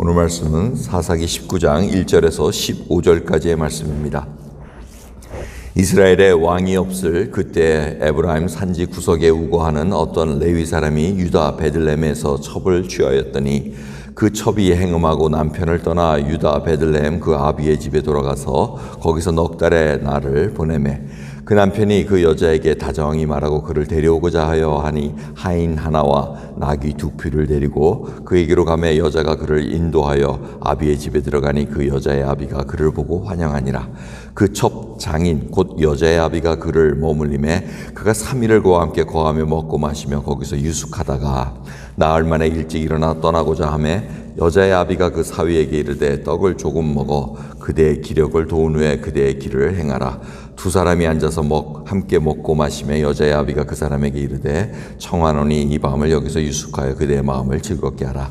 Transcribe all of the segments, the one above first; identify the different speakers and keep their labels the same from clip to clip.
Speaker 1: 오늘 말씀은 사사기 19장 1절에서 15절까지의 말씀입니다. 이스라엘에 왕이 없을 그때 에브라임 산지 구석에 우거하는 어떤 레위 사람이 유다 베들레헴에서 첩을 취하였더니 그 첩이 행음하고 남편을 떠나 유다 베들레헴 그 아비의 집에 돌아가서 거기서 넉 달의 날을 보내매 그 남편이 그 여자에게 다정히 말하고 그를 데려오고자 하여 하니 하인 하나와 나귀 2匹을 데리고 그에게로 가매 여자가 그를 인도하여 아비의 집에 들어가니 그 여자의 아비가 그를 보고 환영하니라. 그 첩 장인 곧 여자의 아비가 그를 머물림에 그가 3일을 그와 함께 거하며 먹고 마시며 거기서 유숙하다가 나흘 만에 일찍 일어나 떠나고자 하매 여자의 아비가 그 사위에게 이르되 떡을 조금 먹어 그대의 기력을 도운 후에 그대의 길을 행하라. 두 사람이 앉아서 함께 먹고 마시며 여자의 아비가 그 사람에게 이르되 청하노니 이 밤을 여기서 유숙하여 그대의 마음을 즐겁게 하라.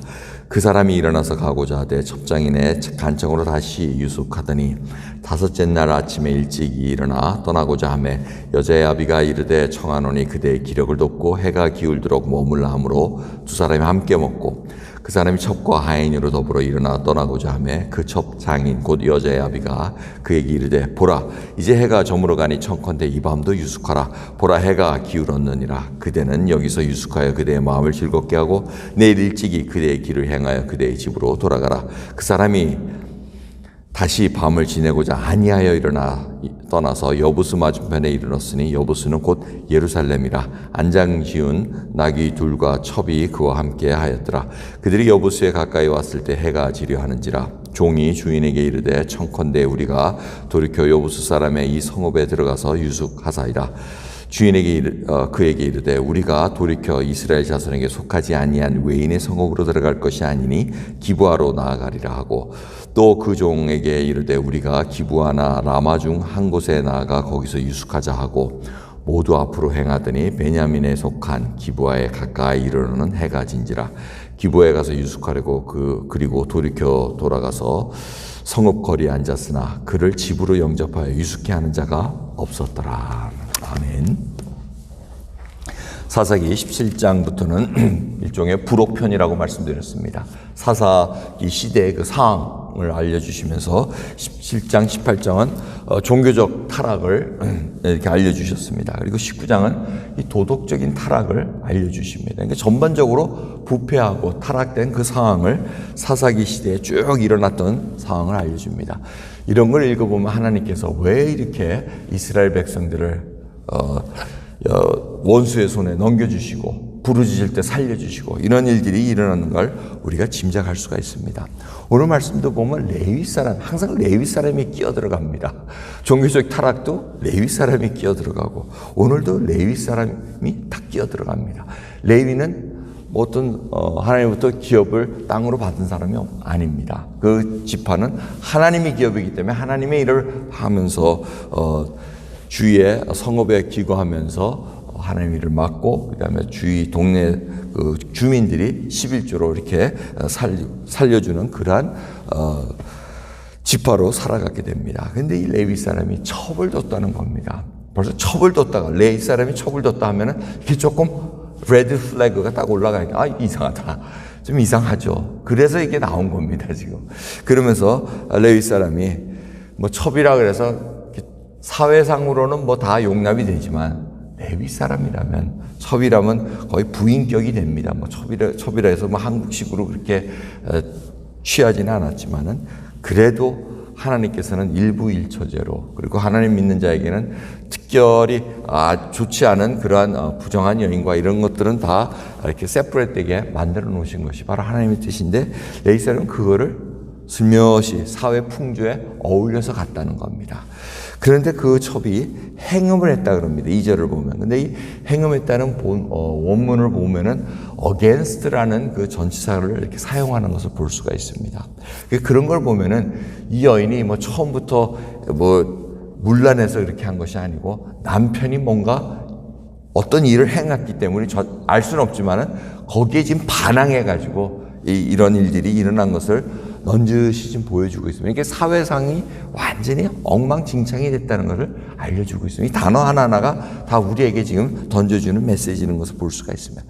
Speaker 1: 그 사람이 일어나서 가고자 하되 첩장인의 간청으로 다시 유숙하더니 다섯째 날 아침에 일찍 일어나 떠나고자 하매 여자의 아비가 이르되 청하노니 그대의 기력을 돕고 해가 기울도록 머물라 하므로 두 사람이 함께 먹고 그 사람이 첩과 하인으로 더불어 일어나 떠나고자 하매 그 첩 장인 곧 여자의 아비가 그에게 이르되 보라 이제 해가 저물어 가니 청컨대 이 밤도 유숙하라. 보라 해가 기울었느니라. 그대는 여기서 유숙하여 그대의 마음을 즐겁게 하고 내일 일찍이 그대의 길을 행하여 그대의 집으로 돌아가라. 그 사람이 다시 밤을 지내고자 아니하여 떠나서 여부스 맞은편에 이르렀으니 여부스는 곧 예루살렘이라. 안장 지은 나귀 둘과 첩이 그와 함께 하였더라. 그들이 여부스에 가까이 왔을 때 해가 지려 하는지라. 종이 주인에게 이르되 청컨대 우리가 돌이켜 여부스 사람의 이 성읍에 들어가서 유숙하사이라. 주인에게 그에게 이르되 우리가 돌이켜 이스라엘 자손에게 속하지 아니한 외인의 성읍으로 들어갈 것이 아니니 기브아로 나아가리라 하고 또 그 종에게 이르되 우리가 기브아나 라마 중 한 곳에 나아가 거기서 유숙하자 하고 모두 앞으로 행하더니 베냐민에 속한 기브아에 가까이 이르러는 해가 진지라. 기브아에 가서 유숙하려고 그리고 돌이켜 돌아가서 성읍 거리에 앉았으나 그를 집으로 영접하여 유숙케 하는 자가 없었더라. 아멘. 사사기 17장부터는 일종의 부록편이라고 말씀드렸습니다. 사사기 시대의 그 상황을 알려주시면서 17장, 18장은 종교적 타락을 이렇게 알려주셨습니다. 그리고 19장은 이 도덕적인 타락을 알려주십니다. 그러니까 전반적으로 부패하고 타락된 그 상황을 사사기 시대에 쭉 일어났던 상황을 알려줍니다. 이런 걸 읽어보면 하나님께서 왜 이렇게 이스라엘 백성들을 원수의 손에 넘겨주시고 부르짖을 때 살려주시고 이런 일들이 일어나는 걸 우리가 짐작할 수가 있습니다. 오늘 말씀도 보면 레위 사람, 항상 레위 사람이 끼어들어갑니다. 종교적 타락도 레위 사람이 끼어들어가고 오늘도 레위 사람이 다 끼어들어갑니다. 레위는 어떤 하나님부터 기업을 땅으로 받은 사람이 아닙니다. 그 지파는 하나님의 기업이기 때문에 하나님의 일을 하면서 주위의 성읍에 기거하면서 하나님의 일을 맡고 그다음에 주위 동네 그 주민들이 11조로 이렇게 살려주는 그러한 지파로 살아가게 됩니다. 그런데 이 레위 사람이 첩을 뒀다는 겁니다. 벌써 첩을 뒀다가 레위 사람이 첩을 뒀다 하면은 이게 조금 레드 플래그가 딱 올라가니까 이상하다. 좀 이상하죠. 그래서 이게 나온 겁니다, 지금. 그러면서 레위 사람이 첩이라 그래서 사회상으로는 다 용납이 되지만 레위 사람이라면 첩이라면 거의 부인격이 됩니다. 첩이라 해서 한국식으로 그렇게 취하지는 않았지만은 그래도 하나님께서는 일부일처제로 그리고 하나님 믿는 자에게는 특별히 좋지 않은 그러한 부정한 여인과 이런 것들은 다 이렇게 세퍼레트되게 만들어 놓으신 것이 바로 하나님의 뜻인데 레위 사람은 그거를 슬며시 사회 풍조에 어울려서 갔다는 겁니다. 그런데 그 첩이 행음을 했다 그럽니다. 2절을 보면. 근데 이 행음했다는 원문을 보면은 against라는 그 전치사를 이렇게 사용하는 것을 볼 수가 있습니다. 그런 걸 보면은 이 여인이 처음부터 문란해서 이렇게 한 것이 아니고 남편이 뭔가 어떤 일을 행했기 때문에 알 수는 없지만은 거기에 지금 반항해가지고 이런 일들이 일어난 것을 넌지시 좀 보여주고 있습니다. 이게 사회상이 완전히 엉망진창이 됐다는 것을 알려주고 있습니다. 이 단어 하나하나가 다 우리에게 지금 던져주는 메시지인 것을 볼 수가 있습니다.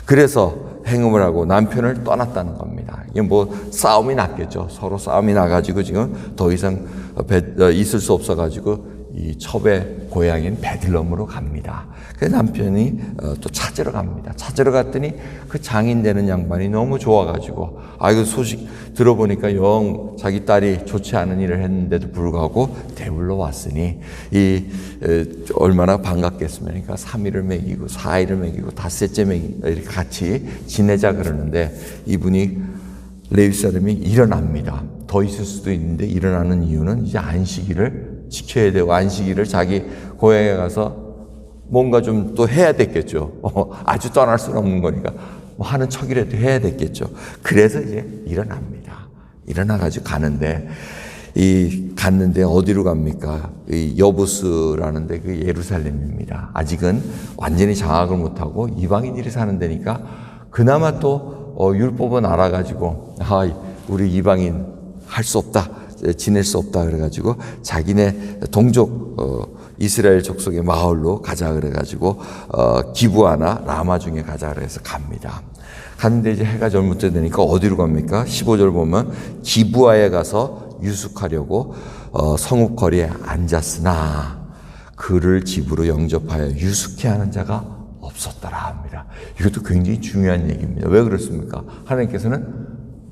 Speaker 1: 그래서 행음을 하고 남편을 떠났다는 겁니다. 이게 뭐 싸움이 났겠죠. 서로 싸움이 나가지고 지금 더 이상 있을 수 없어가지고 이 첩의 고향인 베들레헴으로 갑니다. 그래서 남편이 또 찾으러 갑니다. 찾으러 갔더니 그 장인 되는 양반이 너무 좋아가지고 이거 소식 들어보니까 영 자기 딸이 좋지 않은 일을 했는데도 불구하고 대불러 왔으니 얼마나 반갑겠습니까? 그러니까 3일을 먹이고 4일을 먹이고 닷새째 먹이고 이렇게 같이 지내자 그러는데 이분이 레위 사람이 일어납니다. 더 있을 수도 있는데 일어나는 이유는 이제 안식일을 지켜야 되고 안식일을 자기 고향에 가서 뭔가 좀 또 해야 됐겠죠. 아주 떠날 수는 없는 거니까 뭐 하는 척이라도 해야 됐겠죠. 그래서 이제 일어납니다. 일어나가지고 가는데 갔는데 어디로 갑니까? 이 여부스라는데 그 예루살렘입니다. 아직은 완전히 장악을 못하고 이방인들이 사는 데니까 그나마 또 율법은 알아가지고 우리 이방인 할 수 없다. 지낼 수 없다 그래가지고 자기네 동족 이스라엘 족속의 마을로 가자 그래가지고 기브아나 라마 중에 가자 그래서 갑니다. 갔는데 이제 해가 젊을 때 되니까 어디로 갑니까? 15절 보면 기브아에 가서 유숙하려고 성읍거리에 앉았으나 그를 집으로 영접하여 유숙해 하는 자가 없었더라 합니다. 이것도 굉장히 중요한 얘기입니다. 왜 그렇습니까? 하나님께서는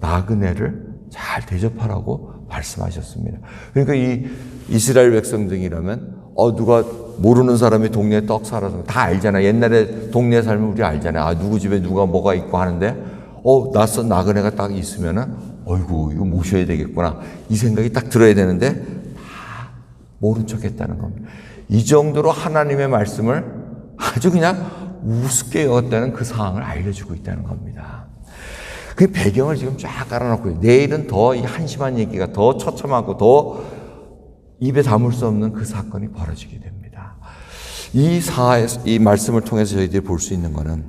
Speaker 1: 나그네를 잘 대접하라고 말씀하셨습니다. 그러니까 이 이스라엘 백성들이라면 누가 모르는 사람이 동네에 떡 사라서 다 알잖아. 옛날에 동네 살면 우리 알잖아. 누구 집에 누가 뭐가 있고 하는데 낯선 나그네가 딱 있으면은 어이구 이거 모셔야 되겠구나 이 생각이 딱 들어야 되는데 다 모른 척했다는 겁니다. 이 정도로 하나님의 말씀을 아주 그냥 우습게 여겼다는 그 상황을 알려주고 있다는 겁니다. 그 배경을 지금 쫙 깔아놓고 내일은 더 이 한심한 얘기가 더 처참하고 더 입에 담을 수 없는 그 사건이 벌어지게 됩니다. 이 말씀을 통해서 저희들이 볼 수 있는 것은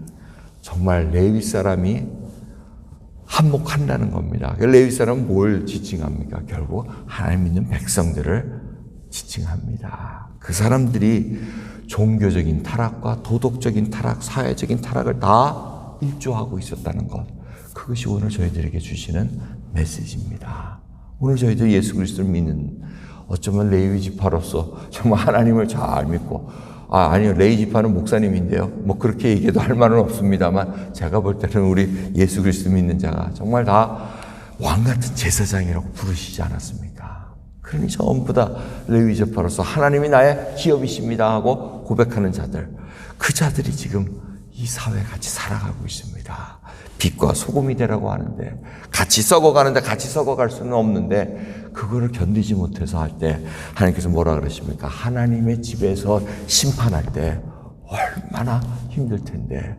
Speaker 1: 정말 레위 사람이 한몫한다는 겁니다. 레위 사람은 뭘 지칭합니까? 결국 하나님 믿는 백성들을 지칭합니다. 그 사람들이 종교적인 타락과 도덕적인 타락, 사회적인 타락을 다 일조하고 있었다는 것. 그것이 오늘 저희들에게 주시는 메시지입니다. 오늘 저희들 예수 그리스도를 믿는 어쩌면 레위 지파로서 정말 하나님을 잘 믿고 아니요 레위 지파는 목사님인데요. 뭐 그렇게 얘기해도 할 말은 없습니다만 제가 볼 때는 우리 예수 그리스도 믿는 자가 정말 다 왕같은 제사장이라고 부르시지 않았습니까? 그러니 전부 다 레위 지파로서 하나님이 나의 기업이십니다 하고 고백하는 자들, 그 자들이 지금 이 사회에 같이 살아가고 있습니다. 빛과 소금이 되라고 하는데 같이 썩어가는데 같이 썩어갈 수는 없는데 그거를 견디지 못해서 할 때 하나님께서 뭐라 그러십니까? 하나님의 집에서 심판할 때 얼마나 힘들 텐데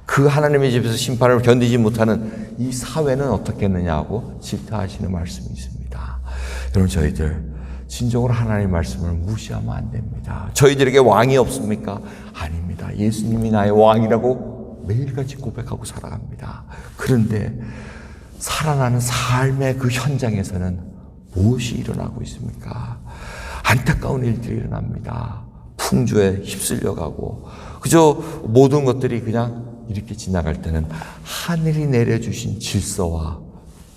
Speaker 1: 그 하나님의 집에서 심판을 견디지 못하는 이 사회는 어떻겠느냐고 질타하시는 말씀이 있습니다. 여러분 저희들 진정으로 하나님의 말씀을 무시하면 안 됩니다. 저희들에게 왕이 없습니까? 아닙니다. 예수님이 나의 왕이라고 매일같이 고백하고 살아갑니다. 그런데 살아나는 삶의 그 현장에서는 무엇이 일어나고 있습니까? 안타까운 일들이 일어납니다. 풍조에 휩쓸려가고 그저 모든 것들이 그냥 이렇게 지나갈 때는 하늘이 내려주신 질서와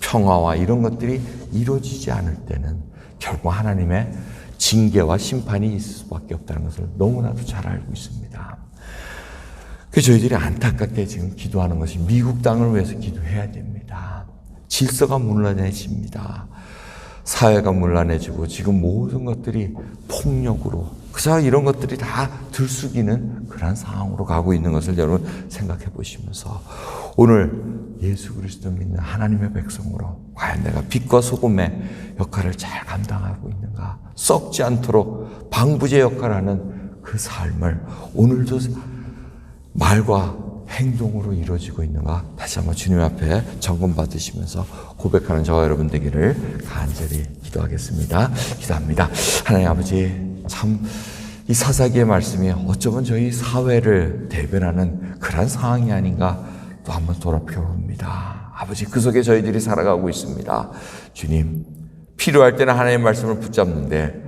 Speaker 1: 평화와 이런 것들이 이루어지지 않을 때는 결국 하나님의 징계와 심판이 있을 수밖에 없다는 것을 너무나도 잘 알고 있습니다. 그래서 저희들이 안타깝게 지금 기도하는 것이 미국 땅을 위해서 기도해야 됩니다. 질서가 문란해집니다. 사회가 문란해지고 지금 모든 것들이 폭력으로 그저 이런 것들이 다 들쑥이는 그런 상황으로 가고 있는 것을 여러분 생각해 보시면서 오늘 예수 그리스도 믿는 하나님의 백성으로 과연 내가 빛과 소금의 역할을 잘 감당하고 있는가? 썩지 않도록 방부제 역할을 하는 그 삶을 오늘도 말과 행동으로 이루어지고 있는가? 다시 한번 주님 앞에 점검 받으시면서 고백하는 저와 여러분 되기를 간절히 기도하겠습니다. 기도합니다. 하나님 아버지, 참 이 사사기의 말씀이 어쩌면 저희 사회를 대변하는 그런 상황이 아닌가 또 한번 돌아펴봅니다. 아버지, 그 속에 저희들이 살아가고 있습니다. 주님, 필요할 때는 하나님의 말씀을 붙잡는데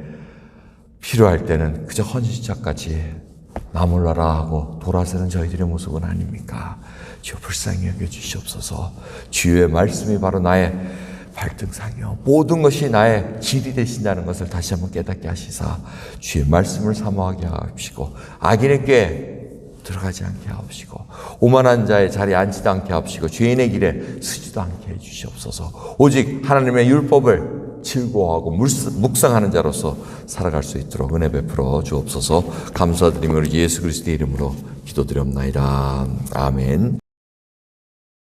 Speaker 1: 필요할 때는 그저 헌신짝같이 나 몰라라 하고 돌아서는 저희들의 모습은 아닙니까? 주여 불쌍히 여겨주시옵소서. 주의 말씀이 바로 나의 발등상이요 모든 것이 나의 길이 되신다는 것을 다시 한번 깨닫게 하시사 주의 말씀을 사모하게 하옵시고 악인의 꾀에 들어가지 않게 하옵시고 오만한 자의 자리에 앉지도 않게 하옵시고 죄인의 길에 서지도 않게 해주시옵소서. 오직 하나님의 율법을 즐거워하고 묵상하는 자로서 살아갈 수 있도록 은혜 베풀어 주옵소서. 감사드리며 우리 예수 그리스도의 이름으로 기도드렸나이다. 아멘.